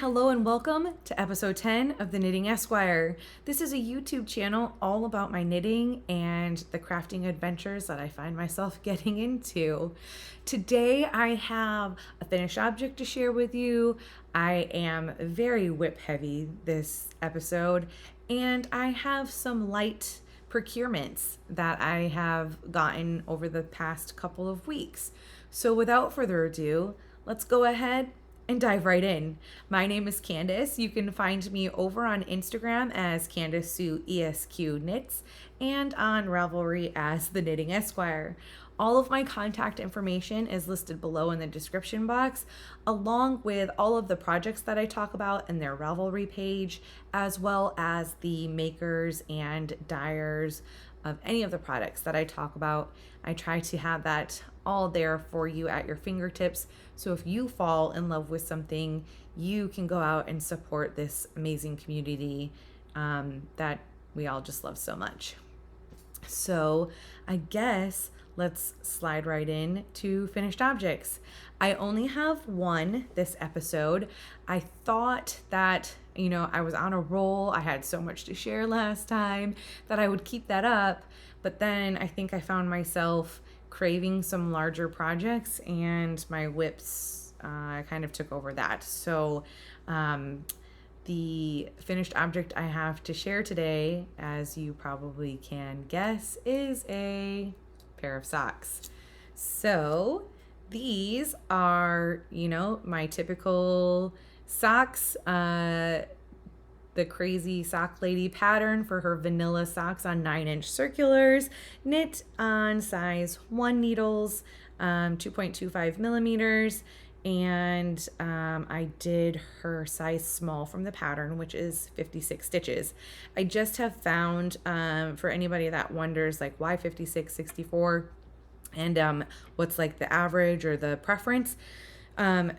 hello and welcome to episode 10 of the Knitting Esquire. This is a YouTube channel all about my knitting and the crafting adventures that I find myself getting into. Today I have a finished object to share with you. I am very whip heavy this episode, and I have some light procurements that I have gotten over the past couple of weeks. So without further ado, let's go ahead and dive right in. My name is Candace. You can find me over on Instagram as Candace Sue ESQ Knits and on Ravelry as The Knitting Esquire. All of my contact information is listed below in the description box, along with all of the projects that I talk about in their Ravelry page, as well as the makers and dyers of any of the products that I talk about. I try to have that all there for you at your fingertips. So if you fall in love with something, you can go out and support this amazing community that we all just love so much. So I guess let's slide right in to finished objects. I only have one this episode. I thought that, I was on a roll. I had so much to share last time that I would keep that up. But then I think I found myself craving some larger projects, and my whips kind of took over that. So the finished object I have to share today, as you probably can guess, is a pair of socks. So these are, my typical socks, the crazy sock lady pattern for her vanilla socks on 9-inch circulars, knit on size 1 needles, 2.25 millimeters. And I did her size small from the pattern, which is 56 stitches. I just have found, for anybody that wonders, like, why 56, 64, and what's like the average or the preference.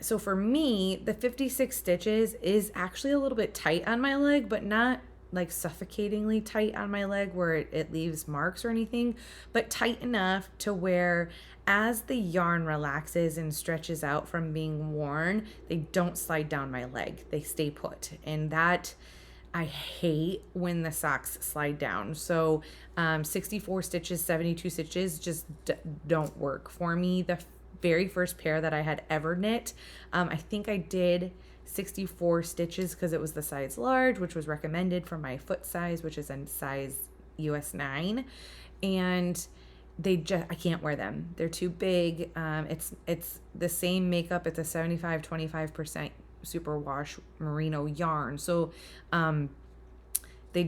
So for me, the 56 stitches is actually a little bit tight on my leg, but not like suffocatingly tight on my leg where it leaves marks or anything, but tight enough to where as the yarn relaxes and stretches out from being worn, they don't slide down my leg. They stay put. And that, I hate when the socks slide down. So 64 stitches, 72 stitches just don't work for me. The very first pair that I had ever knit, I think I did 64 stitches because it was the size large, which was recommended for my foot size, which is in size US 9. And I can't wear them. They're too big. It's the same makeup. It's a 25% superwash merino yarn. So they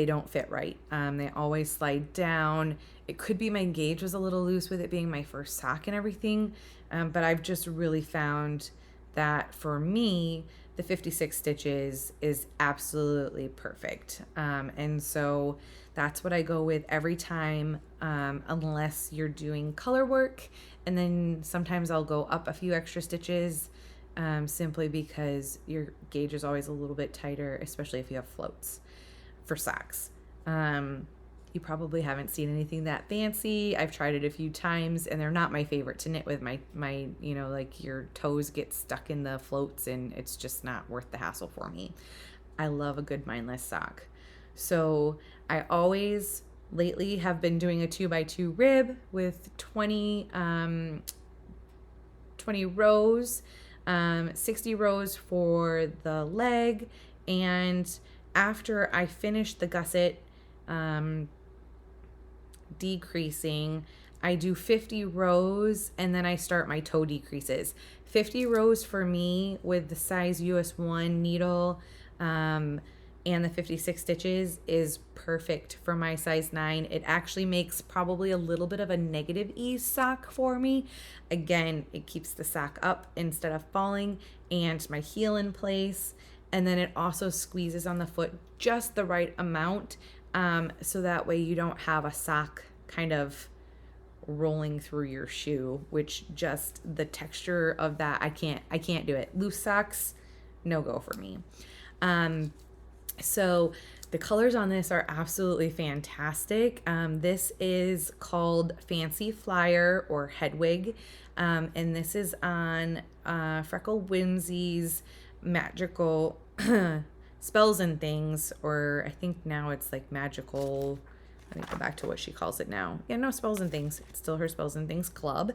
don't fit right. They always slide down. It could be my gauge was a little loose with it being my first sock and everything. But I've just really found that for me, the 56 stitches is absolutely perfect. And so that's what I go with every time, unless you're doing color work. And then sometimes I'll go up a few extra stitches, simply because your gauge is always a little bit tighter, especially if you have floats for socks. You probably haven't seen anything that fancy. I've tried it a few times, and they're not my favorite to knit with. My like your toes get stuck in the floats, and it's just not worth the hassle for me. I love a good mindless sock. So I always lately have been doing a 2x2 rib with 20 rows, 60 rows for the leg. And after I finish the gusset decreasing, I do 50 rows, and then I start my toe decreases. 50 rows for me with the size US 1 needle and the 56 stitches is perfect for my size 9. It actually makes probably a little bit of a negative ease sock for me. Again, it keeps the sock up instead of falling, and my heel in place. And then it also squeezes on the foot just the right amount, so that way you don't have a sock kind of rolling through your shoe, which just the texture of that, I can't do it. Loose socks, no go for me. So the colors on this are absolutely fantastic. This is called Fancy Flyer or Hedwig, and this is on Freckle Whimsy's magical spells and things, or I think now it's like magical. Let me go back to what she calls it now. Yeah, no, spells and things. It's still her spells and things club.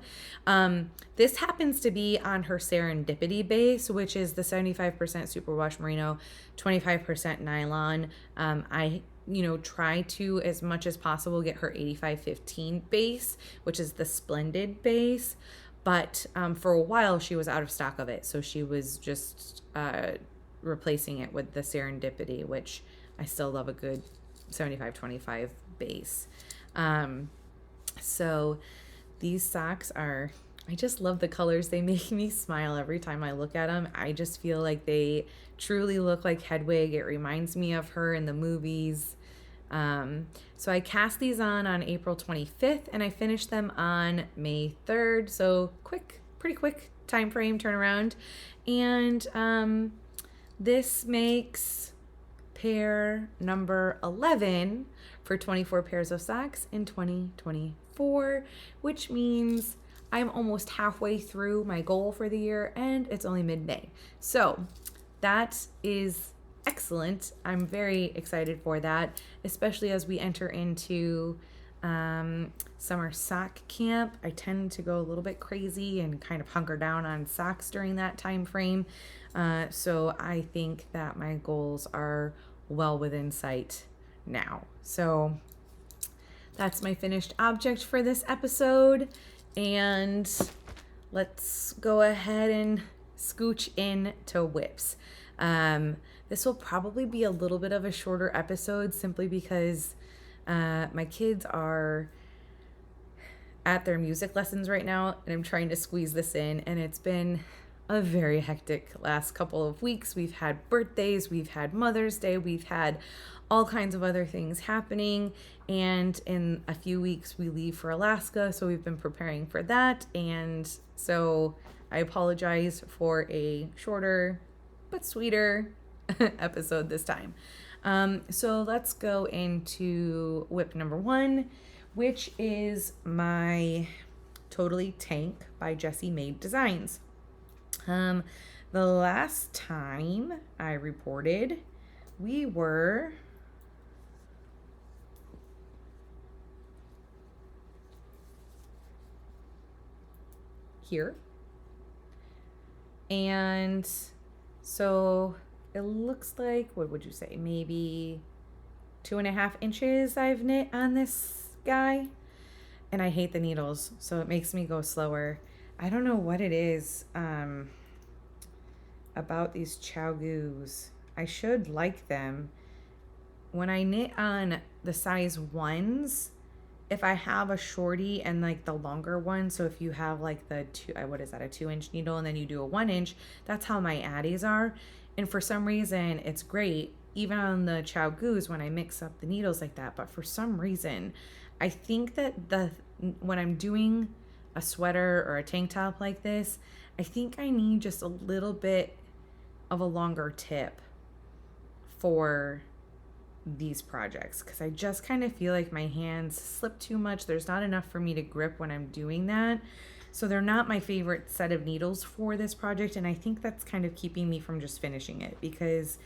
This happens to be on her serendipity base, which is the 75% superwash merino, 25% nylon. I try to, as much as possible, get her 85-15 base, which is the splendid base. But for a while, she was out of stock of it. So she was just replacing it with the serendipity, which I still love a good 75-25 base. So these socks are, I just love the colors. They make me smile every time I look at them. I just feel like they truly look like Hedwig. It reminds me of her in the movies. So I cast these on April 25th and I finished them on May 3rd. So pretty quick time frame turnaround. And this makes pair number 11 for 24 pairs of socks in 2024, which means I'm almost halfway through my goal for the year and it's only mid-May. So that is excellent. I'm very excited for that, especially as we enter into summer sock camp. I tend to go a little bit crazy and kind of hunker down on socks during that time frame. So I think that my goals are well within sight now. So that's my finished object for this episode. And let's go ahead and scooch in to whips. This will probably be a little bit of a shorter episode simply because my kids are at their music lessons right now and I'm trying to squeeze this in, and it's been a very hectic last couple of weeks. We've had birthdays, we've had Mother's Day, we've had all kinds of other things happening, and in a few weeks we leave for Alaska, so we've been preparing for that. And so I apologize for a shorter but sweeter episode this time. So let's go into whip number 1, which is my Totally Tank by Jessie Made Designs. The last time I reported, we were here. And so it looks like, what would you say, maybe 2.5 inches I've knit on this guy. And I hate the needles, so it makes me go slower. I don't know what it is about these Chow-Goos. I should like them. When I knit on the size 1s, if I have a shorty and like the longer one, so if you have like the a 2-inch needle and then you do a 1-inch, that's how my addies are. And for some reason, it's great, even on the Chow-Goos when I mix up the needles like that. But for some reason, I think that when I'm doing a sweater or a tank top like this, I think I need just a little bit of a longer tip for these projects, because I just kind of feel like my hands slip too much. There's not enough for me to grip when I'm doing that. So they're not my favorite set of needles for this project, and I think that's kind of keeping me from just finishing it, because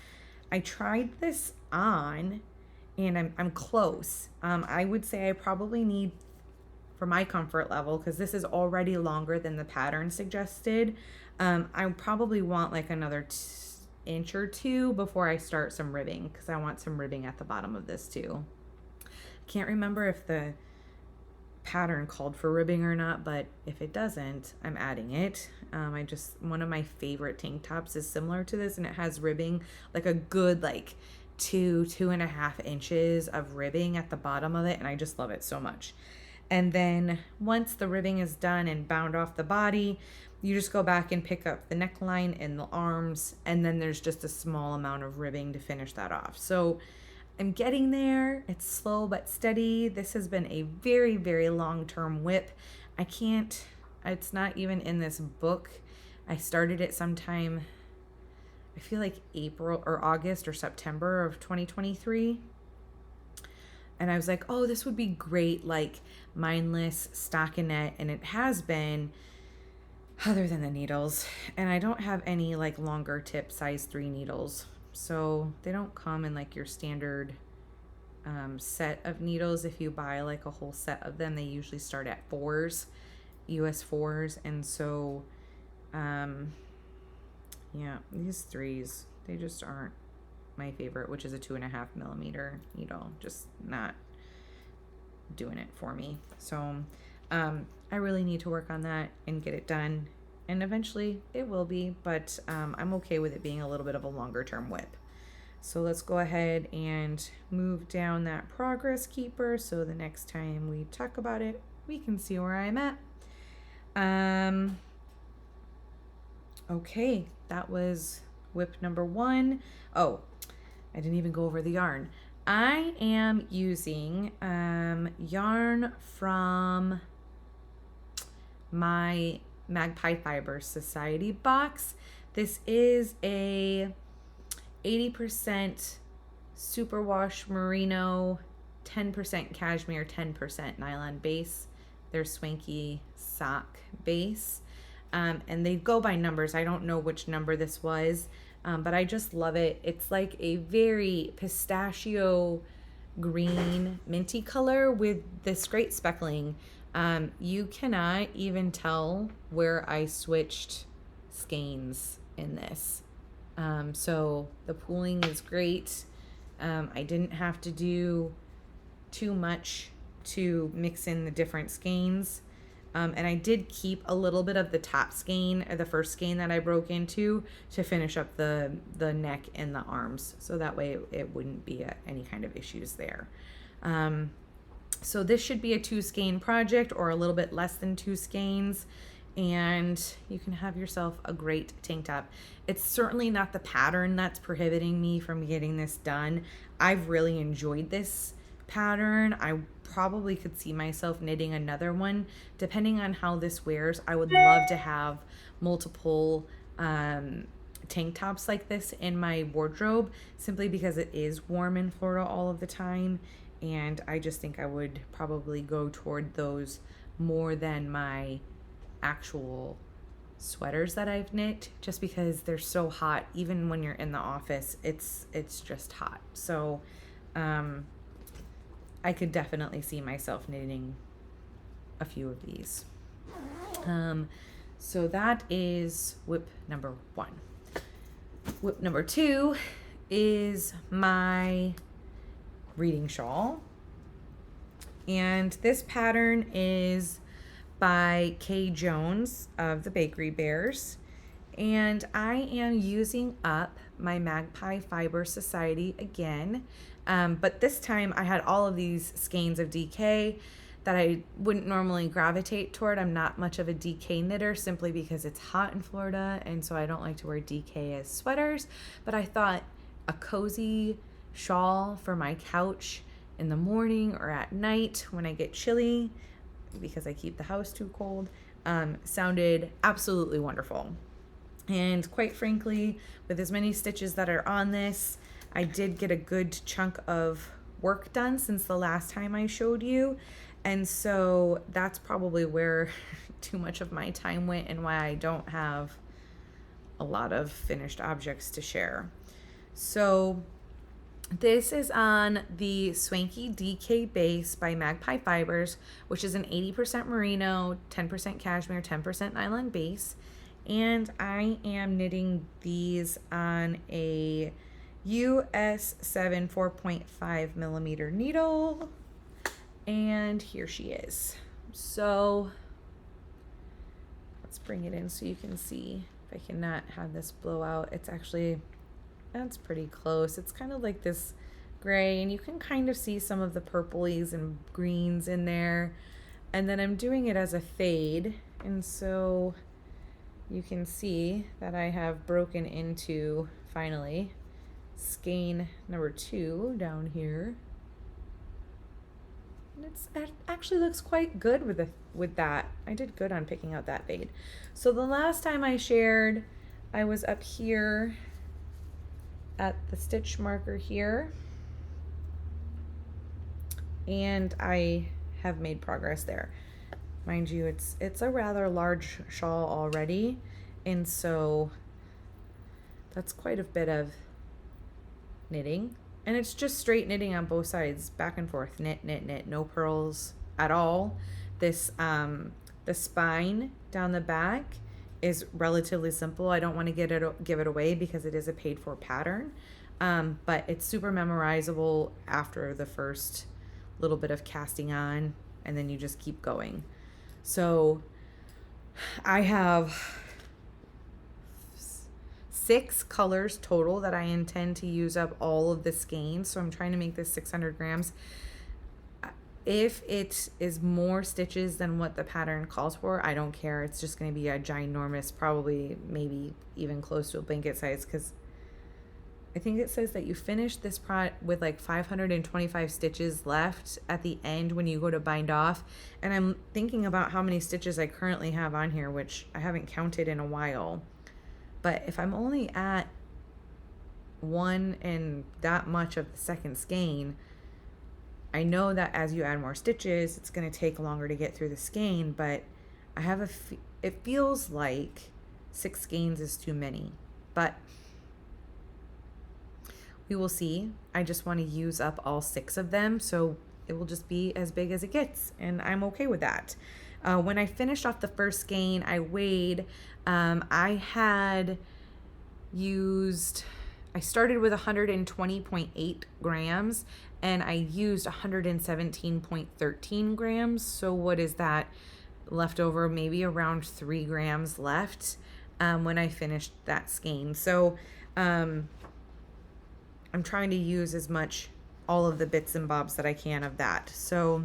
I tried this on and I'm close. I would say I probably need, for my comfort level, because this is already longer than the pattern suggested, I probably want like another inch or 2 before I start some ribbing, because I want some ribbing at the bottom of this too. I can't remember if the pattern called for ribbing or not, but if it doesn't, I'm adding it. One of my favorite tank tops is similar to this, and it has ribbing, like a good like 2.5 inches of ribbing at the bottom of it, and I just love it so much. And then once the ribbing is done and bound off the body, you just go back and pick up the neckline and the arms, and then there's just a small amount of ribbing to finish that off. So I'm getting there. It's slow but steady. This has been a very, very long-term whip. It's not even in this book. I started it sometime, I feel like April or August or September of 2023. And I was like, oh, this would be great, like mindless stockinette. And it has been, other than the needles. And I don't have any like longer tip size 3 needles. So they don't come in like your standard set of needles. If you buy like a whole set of them, they usually start at 4s, US 4s. And so, yeah, these 3s, they just aren't my favorite, which is a 2.5 millimeter needle. Just not doing it for me. So I really need to work on that and get it done. And eventually it will be, but I'm okay with it being a little bit of a longer term whip. So let's go ahead and move down that progress keeper so the next time we talk about it, we can see where I'm at. Okay, that was whip number 1. Oh, I didn't even go over the yarn. I am using yarn from my Magpie Fiber Society box. This is a 80% superwash merino, 10% cashmere, 10% nylon base. Their swanky sock base. And they go by numbers. I don't know which number this was, but I just love it. It's like a very pistachio green minty color with this great speckling. You cannot even tell where I switched skeins in this. So the pooling is great. I didn't have to do too much to mix in the different skeins. And I did keep a little bit of the top skein, or the first skein that I broke into, to finish up the neck and the arms. So that way it wouldn't be any kind of issues there. So this should be a 2 skein project, or a little bit less than 2 skeins. And you can have yourself a great tank top. It's certainly not the pattern that's prohibiting me from getting this done. I've really enjoyed this pattern. I probably could see myself knitting another one depending on how this wears. I would love to have multiple tank tops like this in my wardrobe, simply because it is warm in Florida all of the time, and I just think I would probably go toward those more than my actual sweaters that I've knit, just because they're so hot. Even when you're in the office, it's just hot. So I could definitely see myself knitting a few of these. So that is whip number 1. Whip number 2 is my reading shawl. And this pattern is by Kay Jones of the Bakery Bears. And I am using up my Magpie Fiber Society again. But this time I had all of these skeins of DK that I wouldn't normally gravitate toward. I'm not much of a DK knitter, simply because it's hot in Florida, and so I don't like to wear DK as sweaters. But I thought a cozy shawl for my couch in the morning or at night when I get chilly, because I keep the house too cold, sounded absolutely wonderful. And quite frankly, with as many stitches that are on this, I did get a good chunk of work done since the last time I showed you. And so that's probably where too much of my time went, and why I don't have a lot of finished objects to share. So this is on the Swanky DK base by Magpie Fibers, which is an 80% merino, 10% cashmere, 10% nylon base. And I am knitting these on a US 7 4.5 millimeter needle. And here she is. So let's bring it in so you can see. If I cannot have this blow out, it's actually, that's pretty close. It's kind of like this gray, and you can kind of see some of the purplies and greens in there. And then I'm doing it as a fade, and so you can see that I have broken into, finally, skein number 2 down here. And it actually looks quite good with that. I did good on picking out that fade. So the last time I shared, I was up here at the stitch marker here, and I have made progress there. Mind you, it's a rather large shawl already, and so that's quite a bit of knitting. And it's just straight knitting on both sides, back and forth, knit, knit, knit, no purls at all. This the spine down the back is relatively simple. I don't want to give it away because it is a paid for pattern, but it's super memorizable after the first little bit of casting on, and then you just keep going. So I have 6 colors total that I intend to use up all of the skeins. So I'm trying to make this 600 grams. If it is more stitches than what the pattern calls for, I don't care. It's just going to be a ginormous, probably maybe even close to a blanket size, because I think it says that you finish this with like 525 stitches left at the end when you go to bind off. And I'm thinking about how many stitches I currently have on here, which I haven't counted in a while. But if I'm only at 1 and that much of the second skein, I know that as you add more stitches, it's going to take longer to get through the skein, but I have it feels like 6 skeins is too many, but we will see. I just want to use up all 6 of them, so it will just be as big as it gets, and I'm okay with that. When I finished off the first skein, I weighed. I started with 120.8 grams, and I used 117.13 grams. So what is that left over? Maybe around 3 grams left when I finished that skein. So I'm trying to use as much, all of the bits and bobs that I can of that. So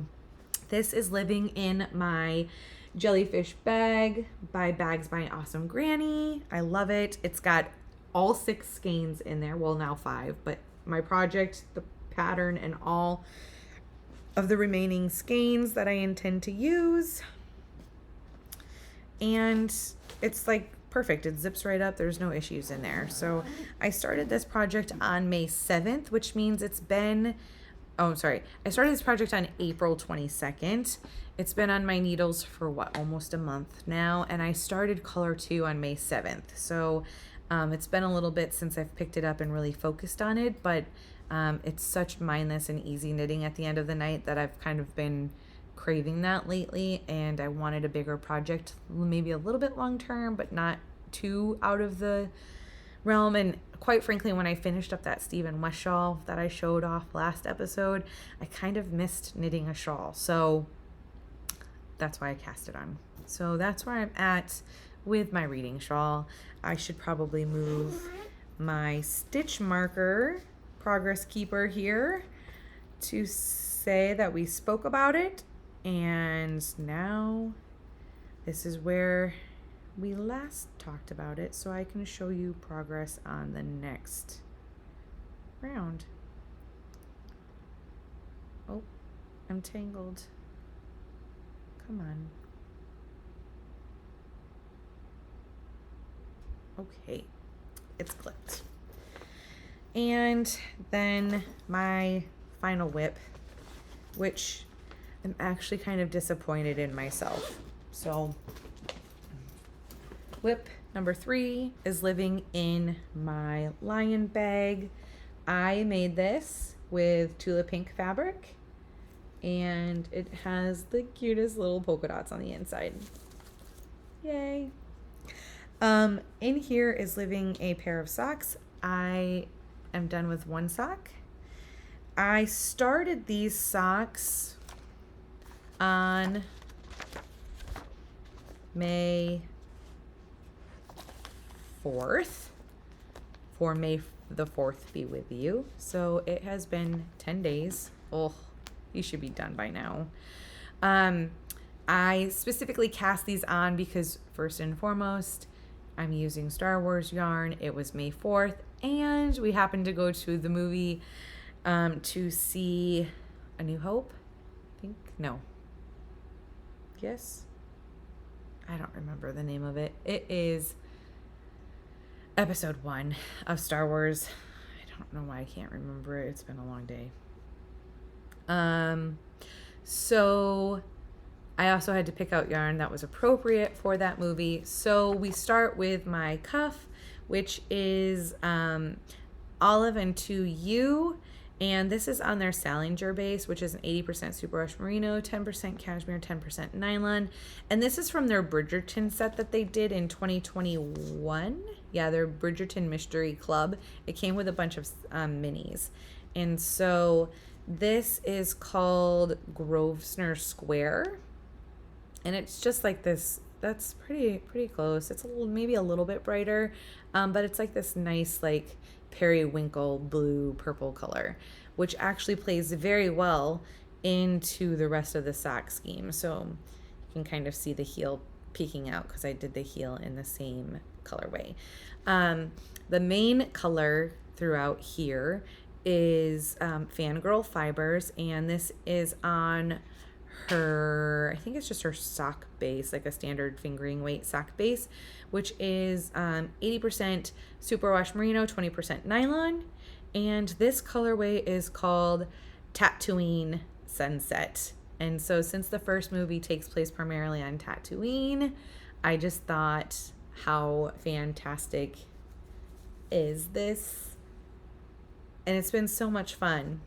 this is living in my jellyfish bag by Bags by Awesome Granny. I love it. It's got all 6 skeins in there. Well, now 5, but my project, the pattern, and all of the remaining skeins that I intend to use. And it's like perfect. It zips right up. There's no issues in there. So I started this project on May 7th, which means it's been, I started this project on April 22nd. It's been on my needles for almost a month now. And I started color 2 on May 7th. So it's been a little bit since I've picked it up and really focused on it, but it's such mindless and easy knitting at the end of the night that I've kind of been craving that lately, and I wanted a bigger project, maybe a little bit long term, but not too out of the realm. And quite frankly, when I finished up that Stephen West shawl that I showed off last episode, I kind of missed knitting a shawl, so that's why I cast it on. So that's where I'm at with my reading shawl. I should probably move my stitch marker progress keeper here to say that we spoke about it, and now this is where we last talked about it, so I can show you progress on the next round. Oh, I'm tangled. Come on. Okay, it's clipped. And then my final whip, which I'm actually kind of disappointed in myself. So whip number 3 is living in my lion bag. I made this with Tula Pink fabric, and it has the cutest little polka dots on the inside. Yay. In here is living a pair of socks. I am done with one sock. I started these socks on May 4th, for May the 4th be with you. So it has been 10 days. Oh, you should be done by now. I specifically cast these on because first and foremost, I'm using Star Wars yarn. It was May 4th, and we happened to go to the movie to see A New Hope. I think, no. Yes? I don't remember the name of it. It is episode 1 of Star Wars. I don't know why I can't remember it. It's been a long day. So I also had to pick out yarn that was appropriate for that movie. So we start with my cuff, which is olive and 2U. And this is on their Salinger base, which is an 80% superwash merino, 10% cashmere, 10% nylon. And this is from their Bridgerton set that they did in 2021. Yeah, their Bridgerton Mystery Club. It came with a bunch of minis. And so this is called Grosvenor Square. And it's just like this. That's pretty close. It's maybe a little bit brighter, but it's like this nice like periwinkle blue purple color, which actually plays very well into the rest of the sock scheme. So you can kind of see the heel peeking out because I did the heel in the same colorway. The main color throughout here is Fangirl Fibers, and this is on her, I think it's just her sock base, like a standard fingering weight sock base, which is 80% superwash merino, 20% nylon. And this colorway is called Tatooine Sunset. And so since the first movie takes place primarily on Tatooine, I just thought, how fantastic is this? And it's been so much fun.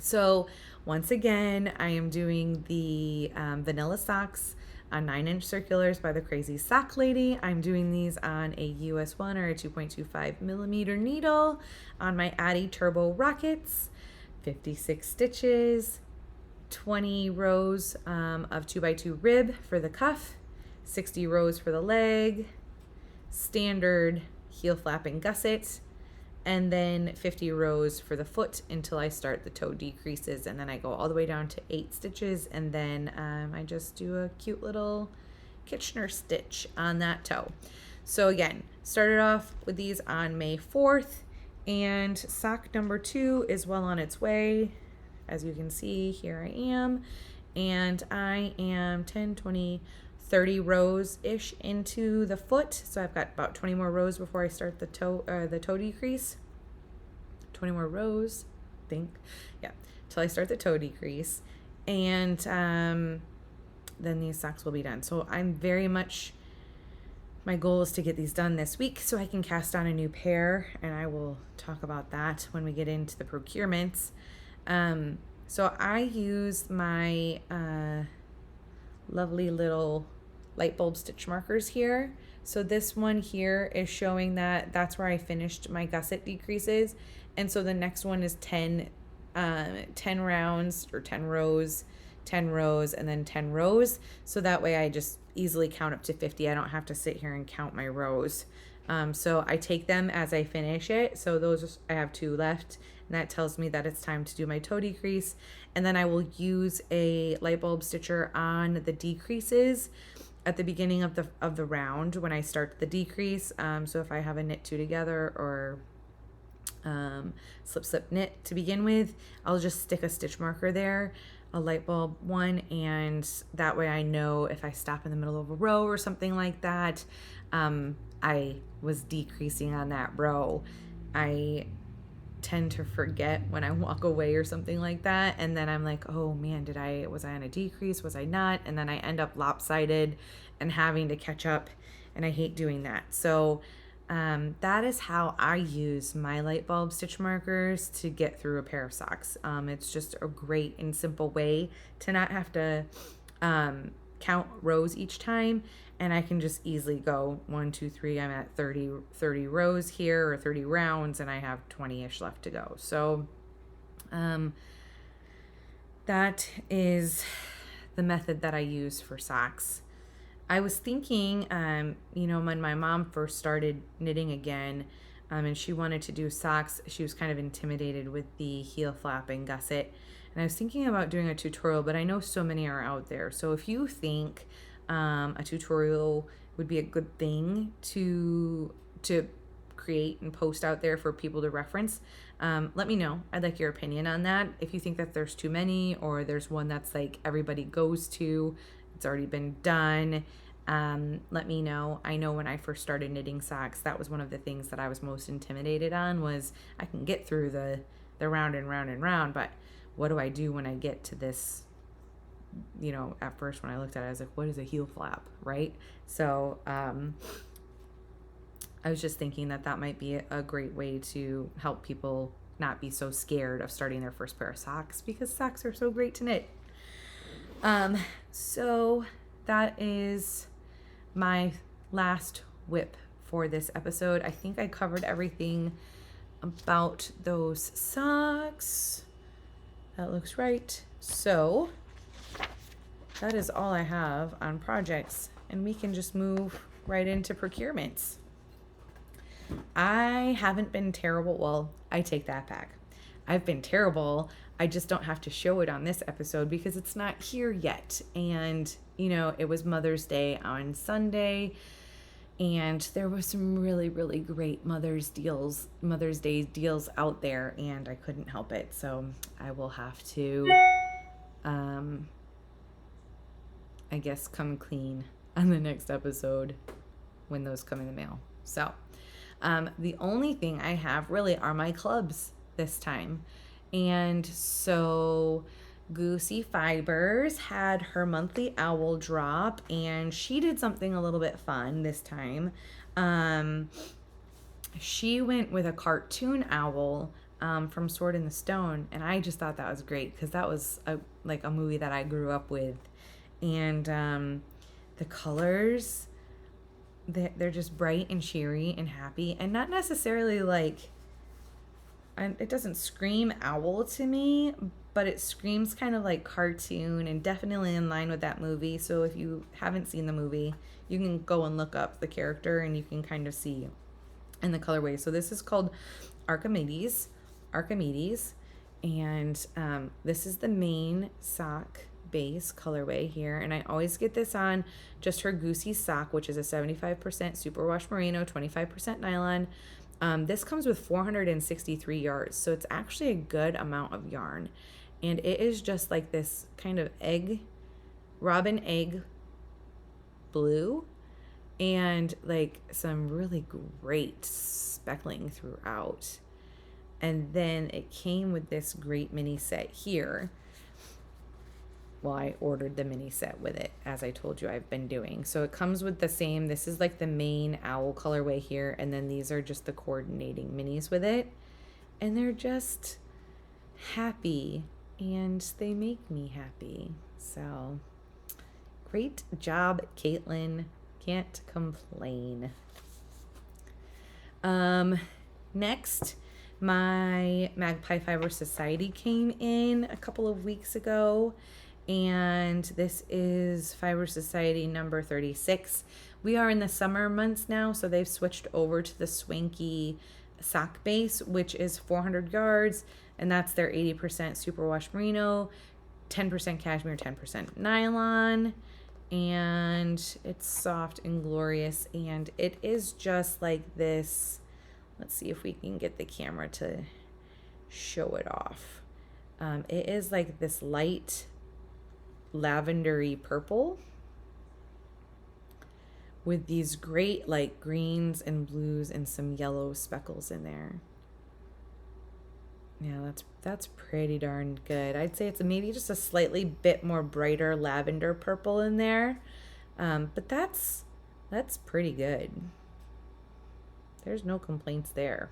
So once again, I am doing the vanilla socks on 9-inch circulars by the Crazy Sock Lady. I'm doing these on a US 1 or a 2.25 millimeter needle on my Addy Turbo Rockets, 56 stitches, 20 rows of 2x2 rib for the cuff, 60 rows for the leg, standard heel flap and gusset, and then 50 rows for the foot until I start the toe decreases, and then I go all the way down to 8 stitches, and then I just do a cute little Kitchener stitch on that toe. So again, started off with these on May 4th, and sock number 2 is well on its way. As you can see, here I am, and I am 10, 20, 30 rows-ish into the foot. So I've got about 20 more rows before I start the toe decrease. 20 more rows, I think. Yeah, till I start the toe decrease. And then these socks will be done. So I'm very much, my goal is to get these done this week so I can cast on a new pair, and I will talk about that when we get into the procurements. So I use my lovely little light bulb stitch markers here. So this one here is showing that that's where I finished my gusset decreases. And so the next one is 10 rounds or 10 rows, 10 rows, and then 10 rows. So that way I just easily count up to 50. I don't have to sit here and count my rows. So I take them as I finish it. So those, I have 2 left, and that tells me that it's time to do my toe decrease. And then I will use a light bulb stitcher on the decreases at the beginning of the round when I start the decrease. So if I have a knit 2 together or slip knit to begin with, I'll just stick a stitch marker there, a light bulb one, and that way I know if I stop in the middle of a row or something like that, I was decreasing on that row. I tend to forget when I walk away or something like that, and then I'm like, oh man, was I on a decrease, was I not? And then I end up lopsided and having to catch up, and I hate doing that. So that is how I use my light bulb stitch markers to get through a pair of socks. It's just a great and simple way to not have to count rows each time, and I can just easily go 1, 2, 3. I'm at 30 rows here, or 30 rounds, and I have 20-ish left to go. So that is the method that I use for socks. I was thinking, when my mom first started knitting again, and she wanted to do socks, she was kind of intimidated with the heel flap and gusset. And I was thinking about doing a tutorial, but I know so many are out there. So if you think a tutorial would be a good thing to create and post out there for people to reference, let me know. I'd like your opinion on that. If you think that there's too many, or there's one that's like everybody goes to, it's already been done, let me know. I know when I first started knitting socks, that was one of the things that I was most intimidated on, was I can get through the round and round and round, but what do I do when I get to this at first when I looked at it, I was like, what is a heel flap, right? So I was just thinking that might be a great way to help people not be so scared of starting their first pair of socks, because socks are so great to knit. So that is my last whip for this episode. I think I covered everything about those socks. That looks right. So that is all I have on projects, and we can just move right into procurements. I haven't been terrible. Well, I take that back. I've been terrible. I just don't have to show it on this episode because it's not here yet. And, it was Mother's Day on Sunday, and there was some really, really great Mother's Day deals out there, and I couldn't help it. So I will have to, I guess, come clean on the next episode when those come in the mail. So the only thing I have really are my clubs this time. And so Goosey Fibers had her monthly owl drop, and she did something a little bit fun this time. She went with a cartoon owl from Sword in the Stone, and I just thought that was great because that was a movie that I grew up with. And the colors, they're just bright and cheery and happy, and not necessarily it doesn't scream owl to me, but it screams kind of like cartoon and definitely in line with that movie. So if you haven't seen the movie, you can go and look up the character and you can kind of see in the colorway. So this is called Archimedes, and this is the main sock base colorway here, and I always get this on just her Goosey sock, which is a 75% superwash merino, 25% nylon. This comes with 463 yards, so it's actually a good amount of yarn, and it is just like this kind of robin egg blue, and some really great speckling throughout. And then it came with this great mini set here. Well, I ordered the mini set with it, as I told you I've been doing. So it comes with the same, this is the main owl colorway here, and then these are just the coordinating minis with it. And they're just happy, and they make me happy. So great job, Caitlin. Can't complain. Next, my Magpie Fiber Society came in a couple of weeks ago, and this is Fiber Society number 36. We are in the summer months now, so they've switched over to the swanky sock base, which is 400 yards, and that's their 80% superwash merino, 10% cashmere, 10% nylon, and it's soft and glorious, and it is just like this. Let's see if we can get the camera to show it off. It is like this light lavendery purple with these great greens and blues and some yellow speckles in there. Yeah, that's pretty darn good. I'd say it's maybe just a slightly bit more brighter lavender purple in there, but that's pretty good. There's no complaints there.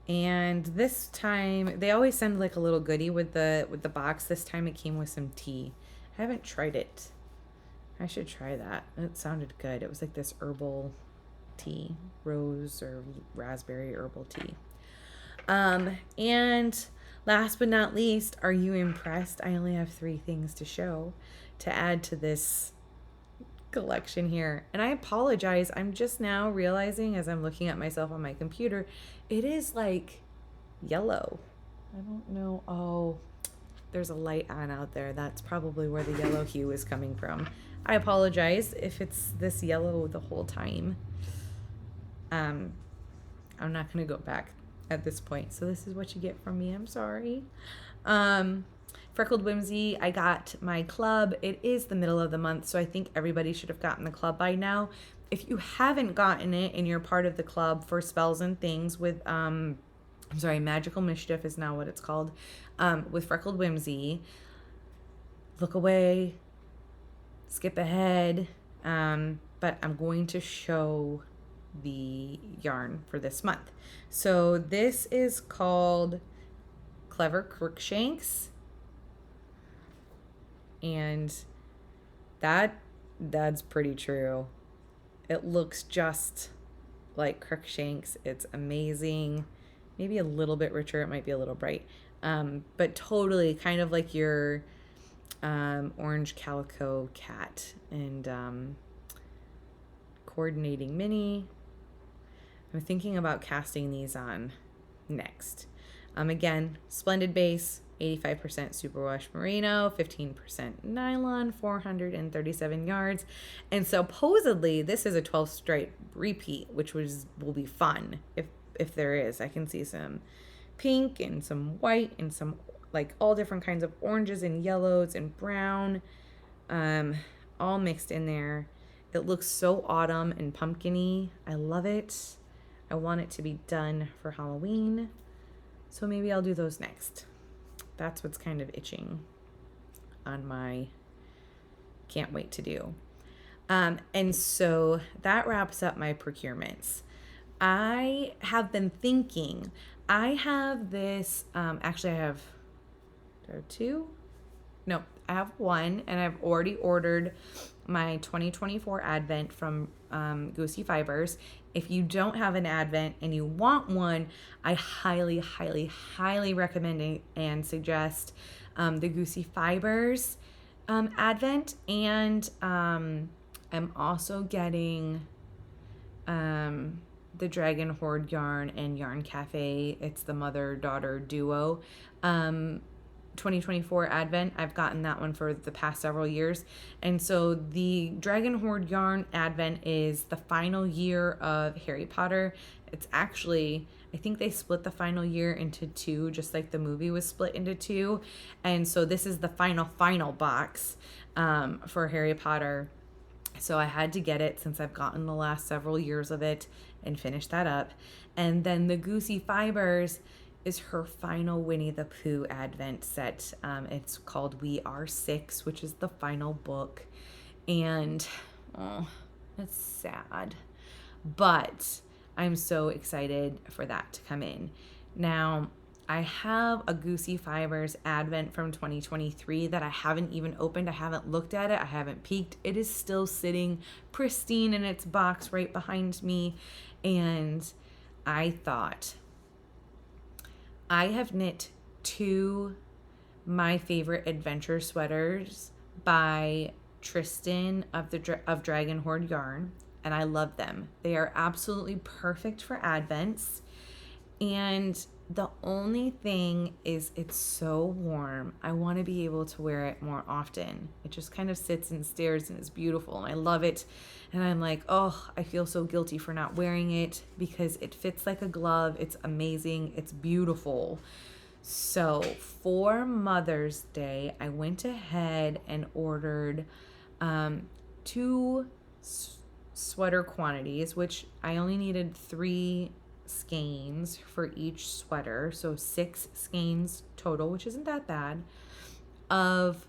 And this time they always send a little goodie with the box. This time it came with some tea. I haven't tried it. I should try that. It sounded good. It was like this herbal tea, rose or raspberry herbal tea. And last but not least, are you impressed? I only have 3 things to show to add to this collection here. And I apologize. I'm just now realizing as I'm looking at myself on my computer, it is yellow. I don't know. Oh, there's a light on out there. That's probably where the yellow hue is coming from. I apologize if it's this yellow the whole time. I'm not going to go back at this point. So this is what you get from me. I'm sorry. Freckled Whimsy, I got my club. It is the middle of the month, so I think everybody should have gotten the club by now. if you haven't gotten it and you're part of the club for Spells and Things with, Magical Mischief is now what it's called, with Freckled Whimsy, look away, skip ahead, but I'm going to show the yarn for this month. So this is called Clever Crookshanks, and that's pretty true. It looks just like Crookshanks. It's amazing. Maybe a little bit richer. It might be a little bright, but totally kind of like your orange calico cat. And coordinating mini. I'm thinking about casting these on next. Again, splendid base, 85% superwash merino, 15% nylon, 437 yards. And supposedly this is a 12 stripe repeat, which will be fun if there is. I can see some pink and some white and some like all different kinds of oranges and yellows and brown, all mixed in there. It looks so autumn and pumpkin-y. I love it. I want it to be done for Halloween. So maybe I'll do those next. That's what's kind of itching on my can't wait to do. And so that wraps up my procurements. I have been thinking, I have this, actually I have two? No, I have one, and I've already ordered my 2024 Advent from Goosey Fibers. If you don't have an Advent and you want one, I highly, highly, highly recommend and suggest the Goosey Fibers Advent. And I'm also getting the Dragon Horde yarn and Yarn Cafe. It's the mother-daughter duo. 2024 Advent. I've gotten that one for the past several years. And so the Dragon Horde yarn Advent is the final year of Harry Potter. It's actually, I think they split the final year into two, just like the movie was split into two. And so this is the final box for Harry Potter. So I had to get it since I've gotten the last several years of it and finish that up. And then the Goosey Fibers is her final Winnie the Pooh Advent set. It's called We Are Six, which is the final book. And it's sad. But I'm so excited for that to come in. Now, I have a Goosey Fibers Advent from 2023 that I haven't even opened. I haven't looked at it. I haven't peeked. It is still sitting pristine in its box right behind me. And I thought, I have knit two my favorite adventure sweaters by Tristan of Dragon Horde Yarn, and I love them. They are absolutely perfect for Advents. And the only thing is it's so warm. I want to be able to wear it more often. It just kind of sits and stares and is beautiful. And I love it. And I'm like, oh, I feel so guilty for not wearing it because it fits like a glove. It's amazing. It's beautiful. So for Mother's Day, I went ahead and ordered two sweater quantities, which I only needed 3 skeins for each sweater, so 6 skeins total, which isn't that bad, of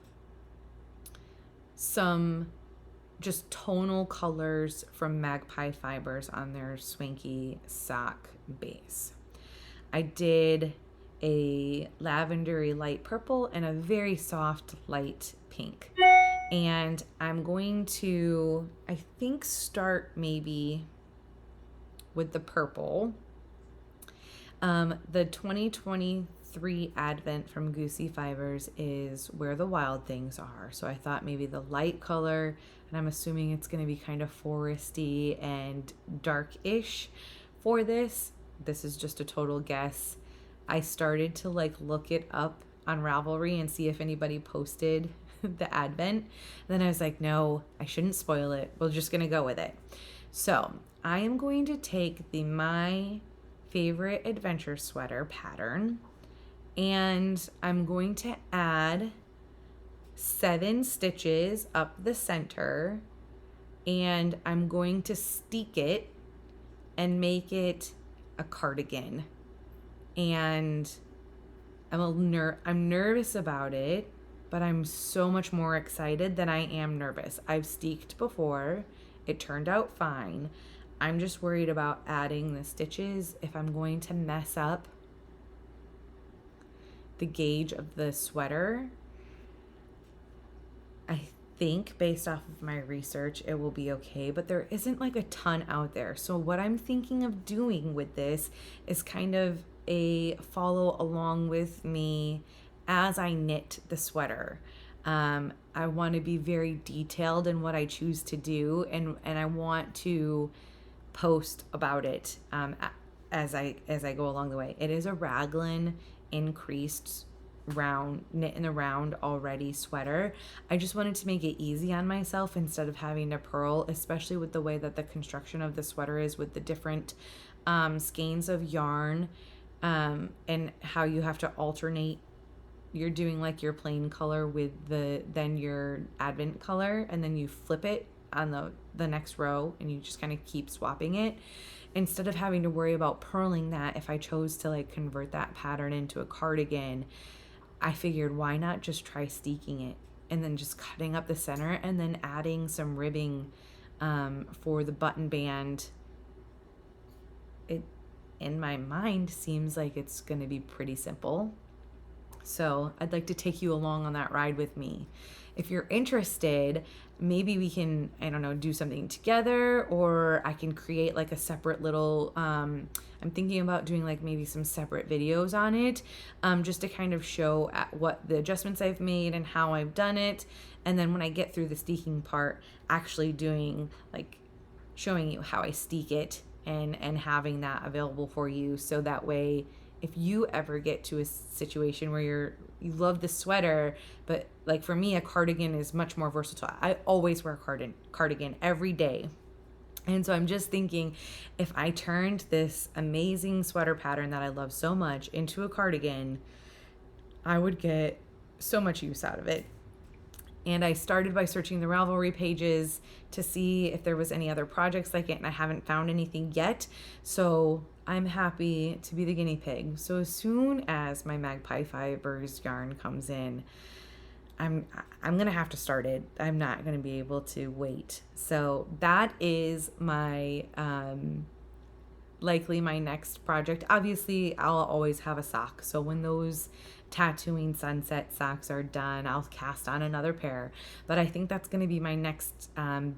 some just tonal colors from Magpie Fibers on their swanky sock base. I did a lavendery light purple and a very soft light pink. And I'm going to, I think, start maybe with the purple. The 2023 Advent from Goosey Fibers is Where the Wild Things Are. So I thought maybe the light color, and I'm assuming it's going to be kind of foresty and dark-ish for this. This is just a total guess. I started to look it up on Ravelry and see if anybody posted the Advent. And then I was like, no, I shouldn't spoil it. We're just going to go with it. So I am going to take the My Favorite Adventure Sweater pattern, and I'm going to add 7 stitches up the center and I'm going to steek it and make it a cardigan. And I'm nervous about it, but I'm so much more excited than I am nervous. I've steeked before. It turned out fine. I'm just worried about adding the stitches if I'm going to mess up the gauge of the sweater. I think based off of my research it will be okay, but there isn't like a ton out there. So what I'm thinking of doing with this is kind of a follow along with me as I knit the sweater. I want to be very detailed in what I choose to do, and I want to post about it as I go along the way. It is a raglan increased round, knit in the round already sweater. I just wanted to make it easy on myself instead of having to purl, especially with the way that the construction of the sweater is with the different skeins of yarn, and how you have to alternate. You're doing like your plain color with then your advent color, and then you flip it on the next row, and you just kind of keep swapping it instead of having to worry about purling that. If I chose to like convert that pattern into a cardigan, I figured why not just try steeking it and then just cutting up the center and then adding some ribbing for the button band. It, in my mind, seems like it's going to be pretty simple. So I'd like to take you along on that ride with me. If you're interested, maybe we can, I don't know, do something together, or I can create like a separate little, I'm thinking about doing like maybe some separate videos on it, just to kind of show what the adjustments I've made and how I've done it. And then when I get through the steeking part, actually doing like showing you how I steek it and having that available for you. So that way, if you ever get to a situation where you love the sweater, but like for me, a cardigan is much more versatile. I always wear a cardigan every day. And so I'm just thinking, if I turned this amazing sweater pattern that I love so much into a cardigan, I would get so much use out of it. And I started by searching the Ravelry pages to see if there was any other projects like it, and I haven't found anything yet. So I'm happy to be the guinea pig. So as soon as my Magpie Fibers yarn comes in, I'm gonna have to start it. I'm not gonna be able to wait. So that is my likely my next project. Obviously, I'll always have a sock. So when those tattooing sunset socks are done, I'll cast on another pair. But I think that's going to be my next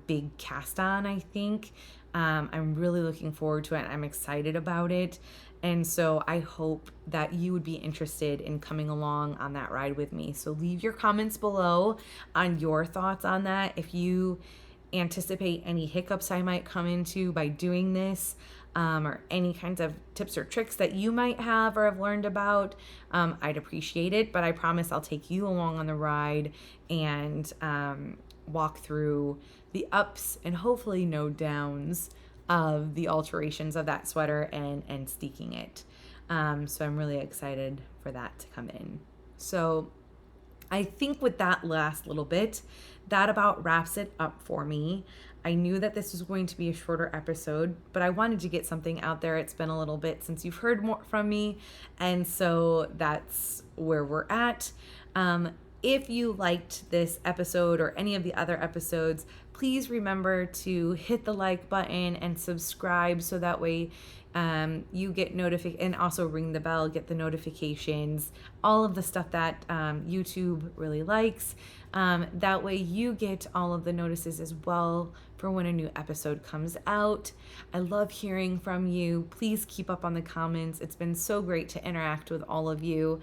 big cast on, I think. I'm really looking forward to it. I'm excited about it. And so I hope that you would be interested in coming along on that ride with me. So leave your comments below on your thoughts on that. If you anticipate any hiccups I might come into by doing this, or any kinds of tips or tricks that you might have or have learned about, I'd appreciate it. But I promise I'll take you along on the ride and walk through the ups and hopefully no downs of the alterations of that sweater and steeking it. So I'm really excited for that to come in. So I think with that last little bit, that about wraps it up for me. I knew that this was going to be a shorter episode, but I wanted to get something out there. It's been a little bit since you've heard more from me, and so that's where we're at. If you liked this episode or any of the other episodes, please remember to hit the like button and subscribe so that way you get and also ring the bell, get the notifications, all of the stuff that YouTube really likes. That way you get all of the notices as well for when a new episode comes out. I love hearing from you. Please keep up on the comments. It's been so great to interact with all of you.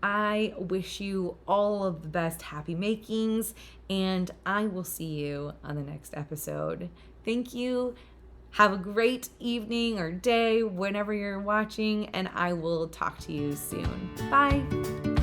I wish you all of the best happy makings, and I will see you on the next episode. Thank you. Have a great evening or day whenever you're watching, and I will talk to you soon. Bye.